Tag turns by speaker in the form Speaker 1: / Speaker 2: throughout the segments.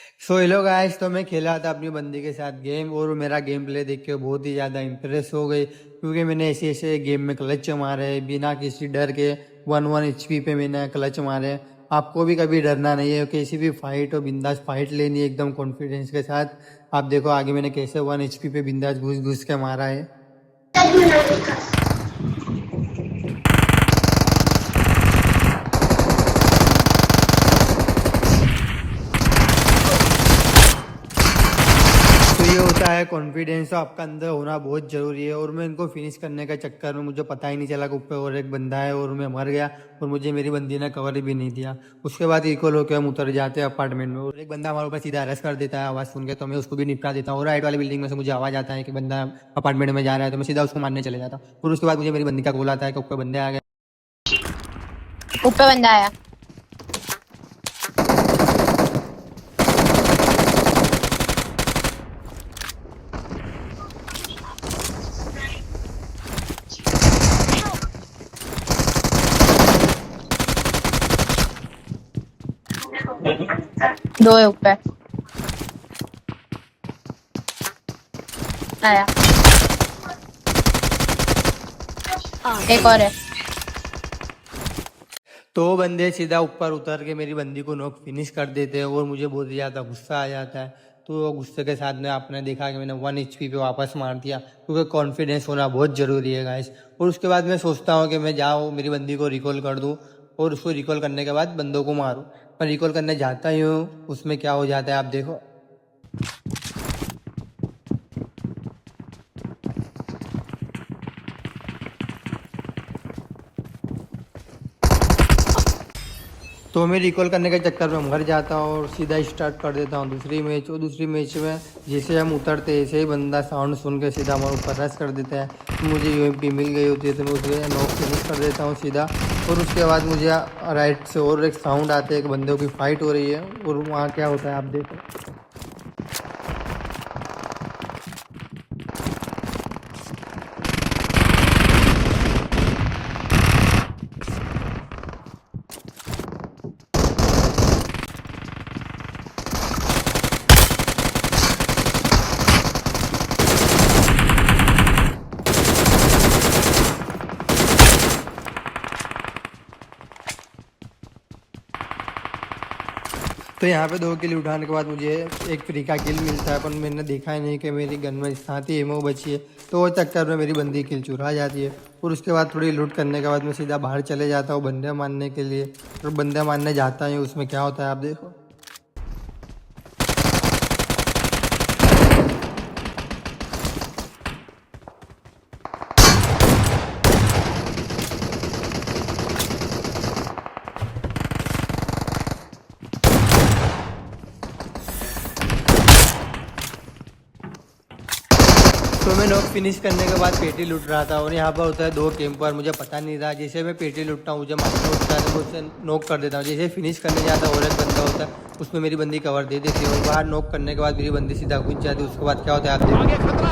Speaker 1: Hello guys, तो मैं खेला था अपनी बंदी के साथ गेम और मेरा गेम प्ले देख के बहुत ही ज़्यादा इम्प्रेस हो गई, क्योंकि मैंने ऐसे ऐसे गेम में क्लच मारे बिना किसी डर के 1 HP पे मैंने क्लच मारे। आपको भी कभी डरना नहीं है, किसी भी फाइट हो बिंदास फाइट लेनी है एकदम कॉन्फिडेंस के साथ। आप देखो आगे मैंने कैसे 1 HP पे बिंदास घुस घुस के मारा है। तो ये होता है कॉन्फिडेंस, तो आपका अंदर होना बहुत जरूरी है। और मैं इनको फिनिश करने के चक्कर में मुझे पता ही नहीं चला कि ऊपर और एक बंदा है और मैं मर गया, और मुझे मेरी बंदी ने कवर भी नहीं दिया। उसके बाद इक्वल होकर हम उतर जाते हैं अपार्टमेंट में, और एक बंदा हमारे ऊपर सीधा अरेस्ट कर देता है आवाज़ सुन के। तो मैं उसको भी निपटा देता हूँ, और राइट वाली बिल्डिंग में से मुझे आवाज़ आता है कि बंदा अपार्टमेंट में जा रहा है, तो मैं सीधा उसको मारने चले जाता हूँ। और उसके बाद मुझे मेरी बंदी का कॉल आता है कि ऊपर बंदे आ गए।
Speaker 2: ऊपर बंदा आया। दो है ऊपर। आया एक और है।
Speaker 1: तो वो बंदे सीधा ऊपर उतर के मेरी बंदी को नॉक फिनिश कर देते हैं, और मुझे बहुत ज़्यादा गुस्सा आ जाता है। तो गुस्से के साथ में आपने देखा कि मैंने 1 HP पे वापस मार दिया, क्योंकि कॉन्फिडेंस होना बहुत ज़रूरी है गाइस। और उसके बाद मैं सोचता हूँ कि मैं जाऊँ मेरी बंदी को रिकॉल कर दूँ, और उसको रिकॉल करने के बाद बंदों को मारूँ। पर रिकॉल करने जाता ही हूँ, उसमें क्या हो जाता है आप देखो। तो मैं रिकॉल करने के चक्कर में मर जाता हूँ, और सीधा स्टार्ट कर देता हूँ दूसरी मैच। और दूसरी मैच में जैसे हम उतरते ऐसे ही बंदा साउंड सुन के सीधा हमारे ऊपर रश कर देता है। तो मुझे UMP मिल गई होती है, तो मैं उसे नॉक फिनिश कर देता हूँ सीधा। और उसके बाद मुझे राइट से और एक साउंड आते है कि बंदों की फाइट हो रही है, और वहाँ क्या होता है आप देखो। तो यहाँ पे 2 किल उठाने के बाद मुझे एक फ्री का किल मिलता है, पर मैंने देखा ही नहीं कि मेरी गन में साथ ही एमओ बची है। तो वो चक्कर में मेरी बंदी किल चुरा जाती है। और उसके बाद थोड़ी लूट करने के बाद मैं सीधा बाहर चले जाता हूँ बंदे मारने के लिए। और बंदे मारने जाता हूँ, उसमें क्या होता है आप देखो। तो मैं नॉक फिनिश करने के बाद पेटी लूट रहा था, और यहाँ पर होता है 2 कैंपर। मुझे पता नहीं था, जैसे मैं पेटी लूटता हूँ मुझे मारना होता है, तो मैं उसे नॉक कर देता हूँ। जैसे फिनिश करने जाता है और एक बंदा होता है, उसमें मेरी बंदी कवर दे देती है, और बाहर नॉक करने के बाद मेरी बंदी सीधा घुस जाती है। उसके बाद क्या होता है आप देखो।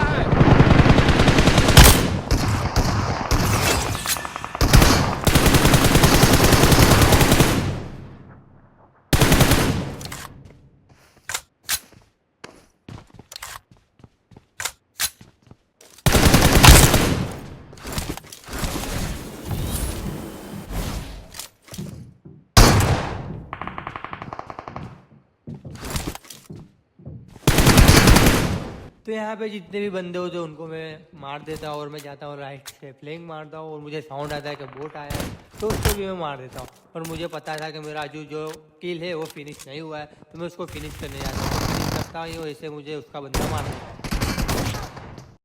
Speaker 1: तो यहाँ पे जितने भी बंदे होते हैं उनको मैं मार देता हूँ, और मैं जाता हूँ राइट से फ्लैंक मारता हूँ, और मुझे साउंड आता है कि बोट आया है, तो उसको भी मैं मार देता हूँ। और मुझे पता था कि मेरा जो किल है वो फिनिश नहीं हुआ है, तो मैं उसको फिनिश करने जाता हूँ। फिनिश करता हूँ ऐसे मुझे उसका बंदा मार देता है।